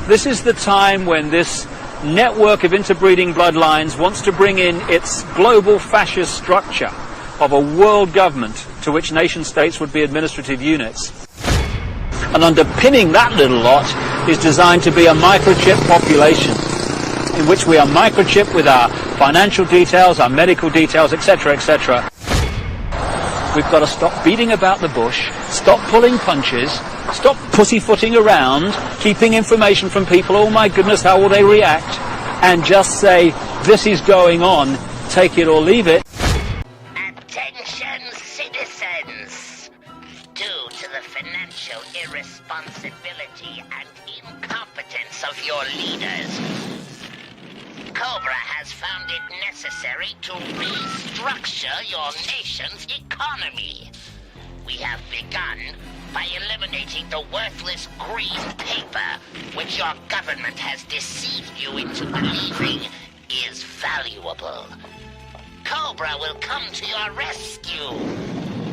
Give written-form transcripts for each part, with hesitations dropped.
This is the time when this network of interbreeding bloodlines wants to bring in its global fascist structure of a world government to which nation states would be administrative units. And underpinning that little lot is designed to be a microchip population, in which we are microchipped with our financial details, our medical details, etc., etc. We've got to stop beating about the bush, stop pulling punches, stop pussyfooting around, keeping information from people, oh my goodness, how will they react, and just say, this is going on, take it or leave it. Attention, citizens! Due to the financial irresponsibility and incompetence of your leaders, Cobra has found it necessary to restructure your nation's economy. We have begun by eliminating the worthless green paper, which your government has deceived you into believing is valuable. Cobra will come to your rescue,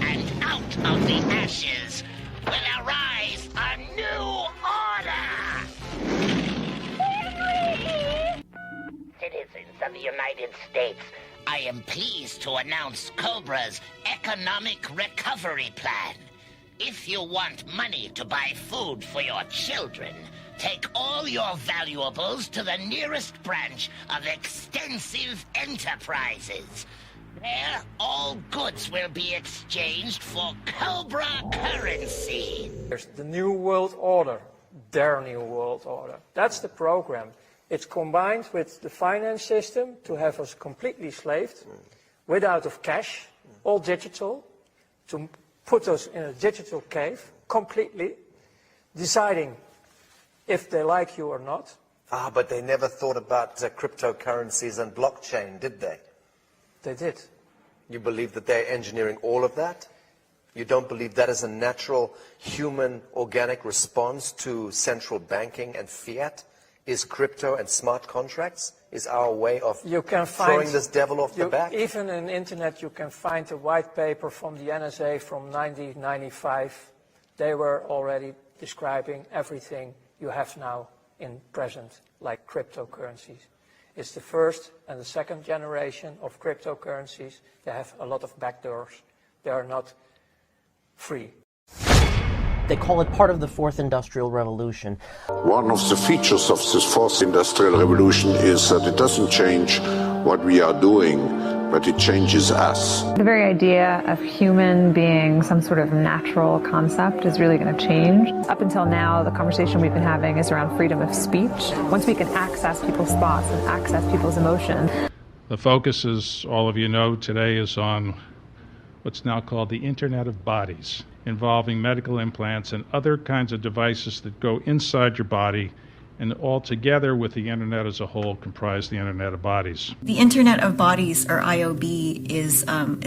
and out of the ashes will arise a new order! Citizens of the United States, I am pleased to announce Cobra's Economic Recovery Plan. If you want money to buy food for your children, take all your valuables to the nearest branch of Extensive Enterprises. There, all goods will be exchanged for Cobra currency. There's the New World Order, their New World Order. That's the program. It's combined with the finance system to have us completely slaved, without of cash, all digital, to put us in a digital cave, completely, deciding if they like you or not. Ah, but they never thought about cryptocurrencies and blockchain, did they? They did. You believe that they're engineering all of that? You don't believe that is a natural human organic response to central banking and fiat? Is crypto and smart contracts is our way of throwing this devil off the back? Even on the internet you can find a white paper from the NSA from 1995. They were already describing everything you have now in present, like cryptocurrencies. It's the first and the second generation of cryptocurrencies. They have a lot of backdoors. They are not free. They call it part of the fourth industrial revolution. One of the features of this fourth industrial revolution is that it doesn't change what we are doing, but it changes us. The very idea of human being some sort of natural concept is really going to change. Up until now, the conversation we've been having is around freedom of speech. Once we can access people's thoughts and access people's emotions. The focus, as all of you know, today is on what's now called the Internet of Bodies, involving medical implants and other kinds of devices that go inside your body and all together with the Internet as a whole comprise the Internet of Bodies. The Internet of Bodies, or IOB, is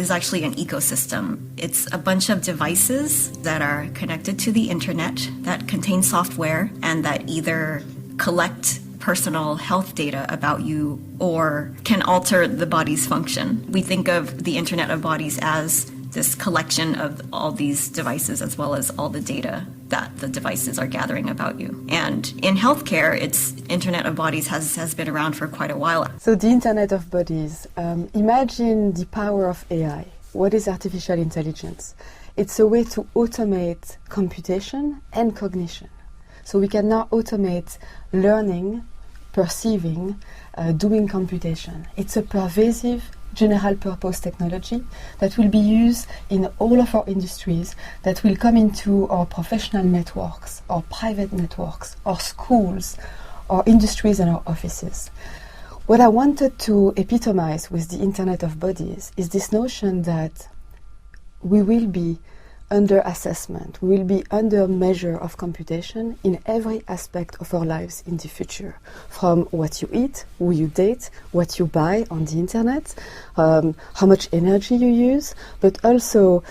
actually an ecosystem. It's a bunch of devices that are connected to the Internet that contain software and that either collect personal health data about you or can alter the body's function. We think of the Internet of Bodies as this collection of all these devices as well as all the data that the devices are gathering about you. And in healthcare, it's Internet of Bodies has been around for quite a while. So the Internet of Bodies, imagine the power of AI. What is artificial intelligence? It's a way to automate computation and cognition. So we can now automate learning, perceiving, doing computation. It's a pervasive general purpose technology that will be used in all of our industries, that will come into our professional networks, our private networks, our schools, our industries and our offices. What I wanted to epitomize with the Internet of Bodies is this notion that we will be under assessment, we will be under measure of computation in every aspect of our lives in the future. From what you eat, who you date, what you buy on the internet, how much energy you use, but also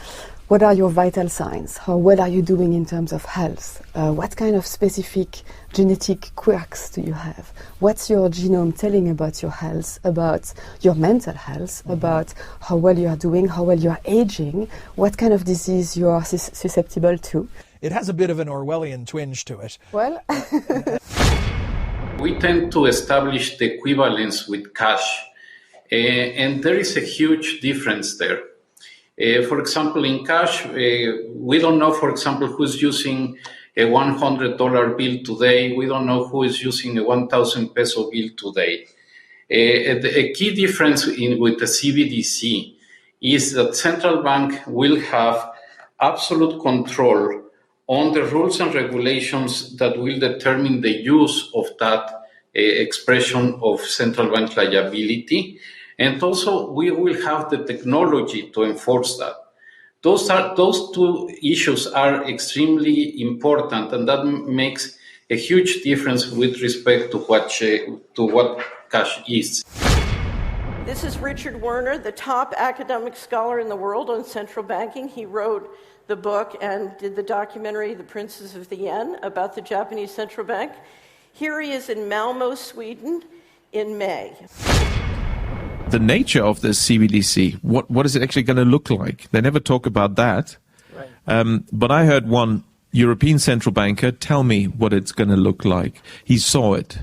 what are your vital signs? How well are you doing in terms of health? What kind of specific genetic quirks do you have? What's your genome telling about your health, about your mental health, about how well you are doing, how well you are aging, what kind of disease you are susceptible to? It has a bit of an Orwellian twinge to it. Well... We tend to establish the equivalence with cash, and there is a huge difference there. For example, in cash, we don't know, for example, who's using a $100 bill today. We don't know who is using a 1,000 peso bill today. A key difference with the CBDC is that central bank will have absolute control on the rules and regulations that will determine the use of that expression of central bank liability. And also, we will have the technology to enforce that. Those two issues are extremely important, and that makes a huge difference with respect to what cash is. This is Richard Werner, the top academic scholar in the world on central banking. He wrote the book and did the documentary, The Princes of the Yen, about the Japanese central bank. Here he is in Malmo, Sweden, in May. The nature of this CBDC, what is it actually going to look like? They never talk about that. Right. But I heard one European central banker tell me what it's going to look like. He saw it.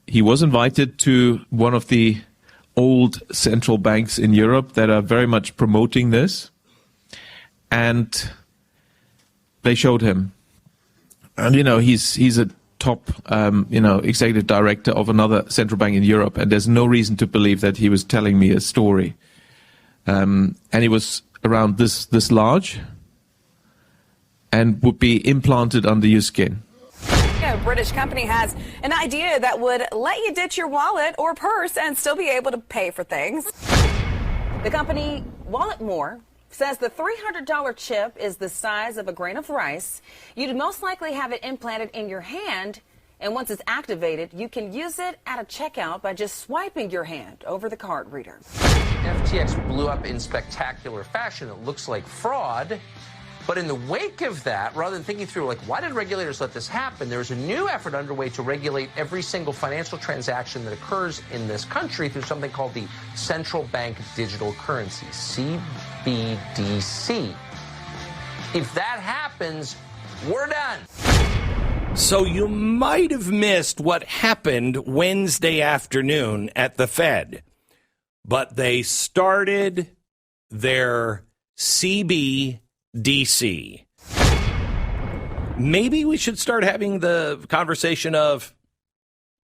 He was invited to one of the old central banks in Europe that are very much promoting this. And they showed him. And, he's a top, executive director of another central bank in Europe, and there's no reason to believe that he was telling me a story. And he was around this large and would be implanted under your skin. A British company has an idea that would let you ditch your wallet or purse and still be able to pay for things. The company Walletmore says the $300 chip is the size of a grain of rice. You'd most likely have it implanted in your hand, and once it's activated, you can use it at a checkout by just swiping your hand over the card reader. FTX blew up in spectacular fashion. It looks like fraud. But in the wake of that, rather than thinking through, why did regulators let this happen, there's a new effort underway to regulate every single financial transaction that occurs in this country through something called the Central Bank Digital Currency, CBDC. If that happens, we're done. So you might have missed what happened Wednesday afternoon at the Fed, but they started their CBDC. Maybe we should start having the conversation of,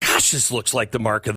gosh, this looks like the mark of